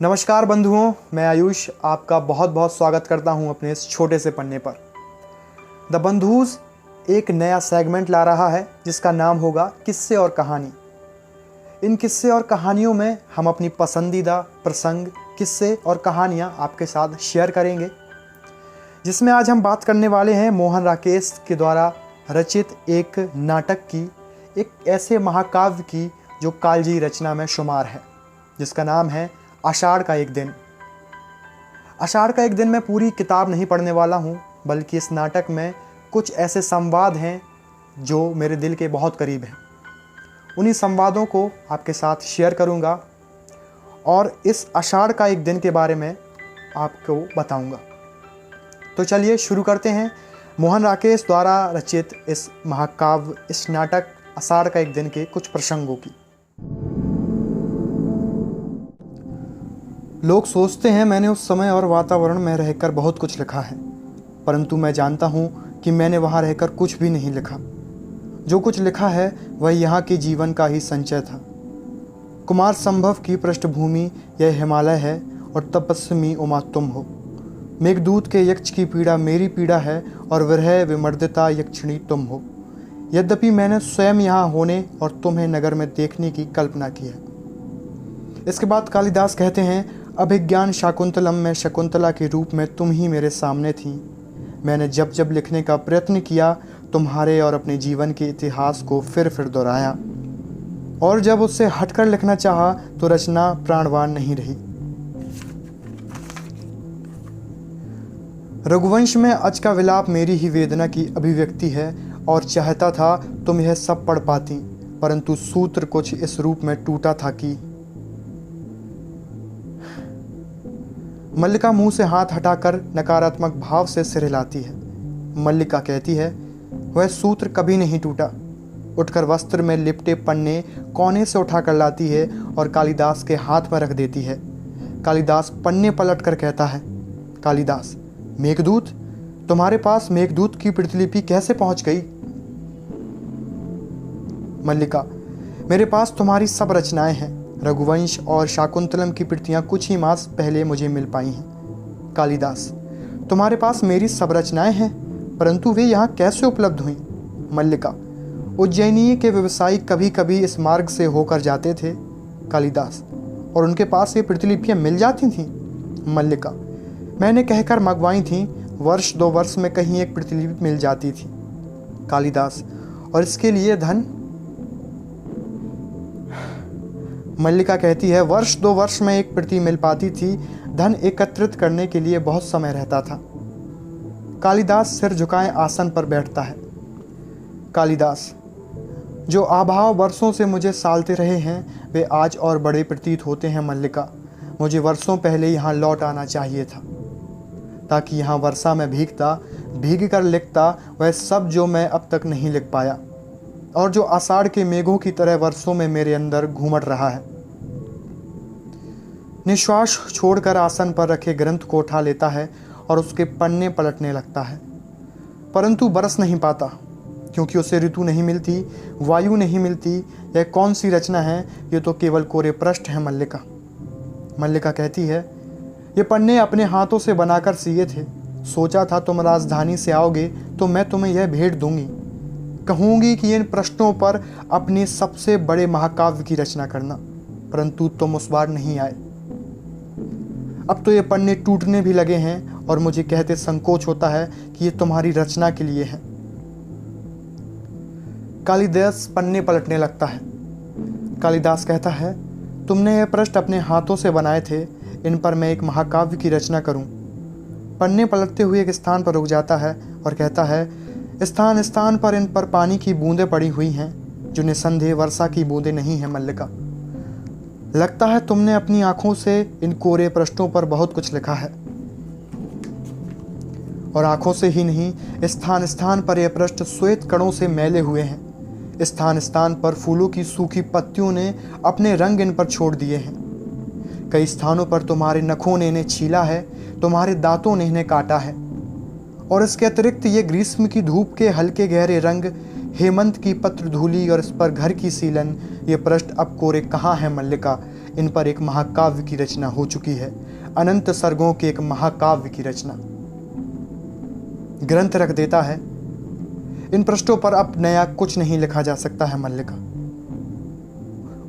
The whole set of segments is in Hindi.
नमस्कार बंधुओं, मैं आयुष आपका बहुत बहुत स्वागत करता हूं अपने इस छोटे से पन्ने पर। द बंधुज एक नया सेगमेंट ला रहा है जिसका नाम होगा किस्से और कहानी। इन किस्से और कहानियों में हम अपनी पसंदीदा प्रसंग, किस्से और कहानियां आपके साथ शेयर करेंगे, जिसमें आज हम बात करने वाले हैं मोहन राकेश के द्वारा रचित एक नाटक की, एक ऐसे महाकाव्य की जो कालजयी रचना में शुमार है, जिसका नाम है आषाढ़ का एक दिन। आषाढ़ का एक दिन मैं पूरी किताब नहीं पढ़ने वाला हूँ, बल्कि इस नाटक में कुछ ऐसे संवाद हैं जो मेरे दिल के बहुत करीब हैं। उन्हीं संवादों को आपके साथ शेयर करूँगा और इस आषाढ़ का एक दिन के बारे में आपको बताऊँगा। तो चलिए शुरू करते हैं मोहन राकेश द्वारा रचित इस महाकाव्य, इस नाटक आषाढ़ का एक दिन के कुछ प्रसंगों की। लोग सोचते हैं मैंने उस समय और वातावरण में रहकर बहुत कुछ लिखा है, परंतु मैं जानता हूँ कि मैंने वहाँ रहकर कुछ भी नहीं लिखा। जो कुछ लिखा है वह यहाँ के जीवन का ही संचय था। कुमार संभव की पृष्ठभूमि यह हिमालय है और तपस्वी उमा तुम हो। मेघदूत के यक्ष की पीड़ा मेरी पीड़ा है और विरह विमर्दिता यक्षिणी तुम हो। यद्यपि मैंने स्वयं यहाँ होने और तुम्हें नगर में देखने की कल्पना की है। इसके बाद कालिदास कहते हैं, अभिज्ञान शाकुंतलम में शकुंतला के रूप में तुम ही मेरे सामने थी। मैंने जब जब लिखने का प्रयत्न किया तुम्हारे और अपने जीवन के इतिहास को फिर दोहराया, और जब उससे हटकर लिखना चाहा तो रचना प्राणवान नहीं रही। रघुवंश में अज का विलाप मेरी ही वेदना की अभिव्यक्ति है और चाहता था तुम यह सब पढ़ पाती, परंतु सूत्र कुछ इस रूप में टूटा था कि। मल्लिका मुंह से हाथ हटाकर नकारात्मक भाव से सिर हिलाती है। मल्लिका कहती है, वह सूत्र कभी नहीं टूटा। उठकर वस्त्र में लिपटे पन्ने कोने से उठाकर लाती है और कालिदास के हाथ में रख देती है। कालिदास पन्ने पलटकर कहता है, कालिदास, मेघदूत, तुम्हारे पास मेघदूत की प्रतिलिपि कैसे पहुंच गई? मल्लिका, मेरे पास तुम्हारी सब रचनाएं हैं। रघुवंश और शाकुंतलम की प्रतियां कुछ ही मास पहले मुझे मिल पाई हैं। कालिदास, तुम्हारे पास मेरी सब रचनाएं हैं, परंतु वे यहाँ कैसे उपलब्ध हुई? मल्लिका, उज्जैनी के व्यवसायी कभी कभी इस मार्ग से होकर जाते थे। कालिदास, और उनके पास ये प्रतिलिपियां मिल जाती थीं? मल्लिका, मैंने कहकर मंगवाई थीं। वर्ष 2 वर्ष में कहीं एक प्रतिलिपि मिल जाती थी। कालिदास, और इसके लिए धन? मल्लिका कहती है, वर्ष 2 वर्ष में एक प्रति मिल पाती थी। धन एकत्रित करने के लिए बहुत समय रहता था। कालिदास सिर झुकाए आसन पर बैठता है। कालिदास, जो आभाव वर्षों से मुझे सालते रहे हैं वे आज और बड़े प्रतीत होते हैं। मल्लिका, मुझे वर्षों पहले यहाँ लौट आना चाहिए था, ताकि यहाँ वर्षा में भीग कर लिखता वह सब जो मैं अब तक नहीं लिख पाया, और जो आषाढ़ के मेघों की तरह वर्षों में मेरे अंदर घूमट रहा है। निश्वास छोड़कर आसन पर रखे ग्रंथ को उठा लेता है और उसके पन्ने पलटने लगता है, परंतु बरस नहीं पाता, क्योंकि उसे ऋतु नहीं मिलती, वायु नहीं मिलती। यह कौन सी रचना है? ये तो केवल कोरे पृष्ठ है। मल्लिका। मल्लिका कहती है, ये पन्ने अपने हाथों से बनाकर सिए थे। सोचा था तुम राजधानी से आओगे तो मैं तुम्हें यह भेंट दूंगी, कहूंगी कि इन प्रश्नों पर अपने सबसे बड़े महाकाव्य की रचना करना, परंतु तुम उस बार नहीं आए। अब तो ये पन्ने टूटने भी लगे हैं और मुझे कहते संकोच होता है कि ये तुम्हारी रचना के लिए है। कालिदास पन्ने पलटने लगता है। कालिदास कहता है, तुमने ये पृष्ठ अपने हाथों से बनाए थे, इन पर मैं एक महाकाव्य की रचना करूं। पन्ने पलटते हुए एक स्थान पर रुक जाता है और कहता है, स्थान स्थान पर इन पर पानी की बूंदें पड़ी हुई हैं, जो निसंदेह वर्षा की बूंदें नहीं हैं। मल्लिका, लगता है तुमने अपनी आंखों से इन कोरे पृष्ठों पर बहुत कुछ लिखा है, और आंखों से ही नहीं, स्थान स्थान पर यह पृष्ठ श्वेत कणों से मैले हुए हैं। स्थान स्थान पर फूलों की सूखी पत्तियों ने अपने रंग इन पर छोड़ दिए हैं। कई स्थानों पर तुम्हारे नखों ने इन्हें छीला है, तुम्हारे दांतों ने इन्हें काटा है, और इसके अतिरिक्त ये ग्रीष्म की धूप के हल्के गहरे रंग, हेमंत की पत्र धूली और इस पर घर की सीलन, ये पृष्ठ अब कोरे कहाँ है? मल्लिका, इन पर एक महाकाव्य की रचना हो चुकी है, अनंत सर्गों के एक महाकाव्य की रचना। ग्रंथ रख देता है, इन पृष्ठों पर अब नया कुछ नहीं लिखा जा सकता है। मल्लिका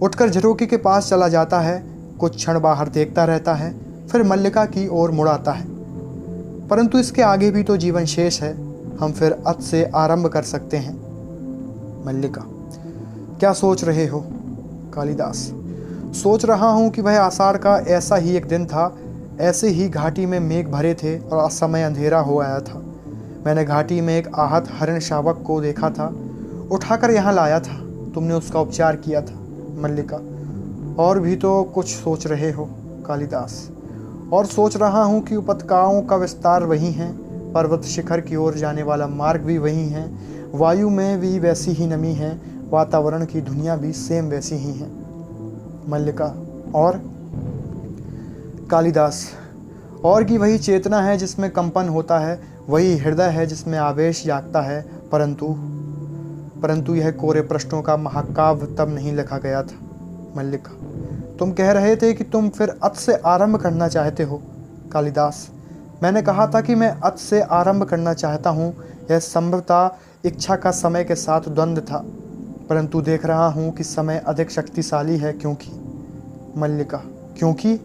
उठकर झरोखे के पास चला जाता है, कुछ क्षण बाहर देखता रहता है, फिर मल्लिका की ओर मुड़ आता है। परंतु इसके आगे भी तो जीवन शेष है, हम फिर अत से आरंभ कर सकते हैं। मल्लिका, क्या सोच रहे हो? कालिदास, सोच रहा हूँ कि वह आषाढ़ का ऐसा ही एक दिन था, ऐसे ही घाटी में मेघ भरे थे और असमय अंधेरा हो आया था। मैंने घाटी में एक आहत हरिण शावक को देखा था, उठाकर यहाँ लाया था, तुमने उसका उपचार किया था। मल्लिका, और भी तो कुछ सोच रहे हो? कालिदास, और सोच रहा हूँ कि उपत्यकाओं का विस्तार वही है, पर्वत शिखर की ओर जाने वाला मार्ग भी वही है, वायु में भी वैसी ही नमी है, वातावरण की दुनिया भी सेम वैसी ही है। मल्लिका, और? कालिदास, और की वही चेतना है जिसमें कंपन होता है, वही हृदय है जिसमें आवेश जागता है, परंतु यह कोरे प्रश्नों का महाकाव्य तब नहीं लिखा गया था। मल्लिका, तुम कह रहे थे कि तुम फिर अत से आरंभ करना चाहते हो। कालिदास, मैंने कहा था कि मैं अत से आरंभ करना चाहता हूँ। यह संभवतः इच्छा का समय के साथ द्वंद्व था, परंतु देख रहा हूँ कि समय अधिक शक्तिशाली है। क्योंकि? मल्लिका, क्योंकि?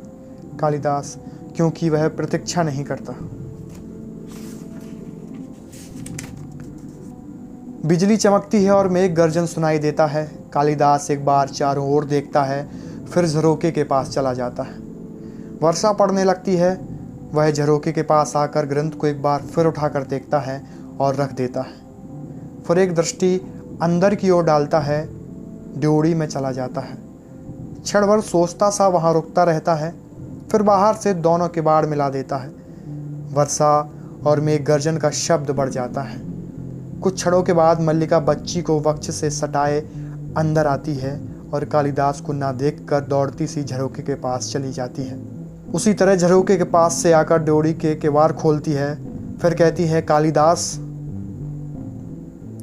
कालिदास, क्योंकि वह प्रतीक्षा नहीं करता। बिजली चमकती है और मेघ गर्जन सुनाई देता है। कालिदास एक बार चारों ओर देखता है, फिर झरोखे के पास चला जाता है। वर्षा पड़ने लगती है। वह झरोखे के पास आकर ग्रंथ को एक बार फिर उठाकर देखता है और रख देता है, फिर एक दृष्टि अंदर की ओर डालता है, ड्योढ़ी में चला जाता है। क्षण भर सोचता सा वहाँ रुकता रहता है, फिर बाहर से दोनों किवाड़ मिला देता है। वर्षा और मेघ गर्जन का शब्द बढ़ जाता है। कुछ क्षणों के बाद मल्लिका बच्ची को वक्ष से सटाए अंदर आती है और कालिदास को ना देखकर दौड़ती सी झरोखे के पास चली जाती है। उसी तरह झरोखे के पास से आकर ड्योढ़ी के किवाड़ खोलती है, फिर कहती है, कालिदास।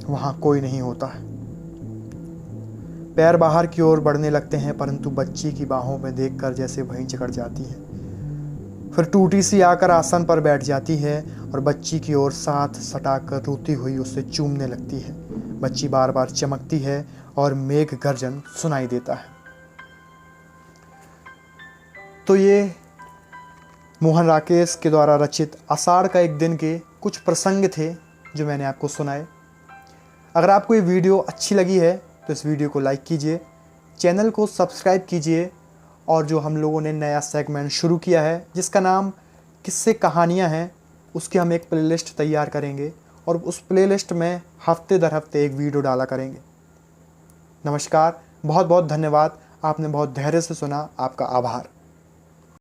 वहां कोई नहीं होता है। पैर बाहर की ओर बढ़ने लगते हैं, परंतु बच्ची की बाहों में देखकर जैसे वहीं जकड़ जाती है। फिर टूटी सी आकर आसन पर बैठ जाती है और बच्ची की ओर साथ सटाकर रोती हुई उसे चूमने लगती है। बच्ची बार बार चमकती है और मेघ गर्जन सुनाई देता है। तो ये मोहन राकेश के द्वारा रचित आषाढ़ का एक दिन के कुछ प्रसंग थे जो मैंने आपको सुनाए। अगर आपको ये वीडियो अच्छी लगी है तो इस वीडियो को लाइक कीजिए, चैनल को सब्सक्राइब कीजिए, और जो हम लोगों ने नया सेगमेंट शुरू किया है जिसका नाम किस्से कहानियाँ हैं, उसकी हम एक प्लेलिस्ट तैयार करेंगे और उस प्लेलिस्ट में हफ्ते दर हफ्ते एक वीडियो डाला करेंगे। नमस्कार, बहुत बहुत धन्यवाद। आपने बहुत धैर्य से सुना, आपका आभार।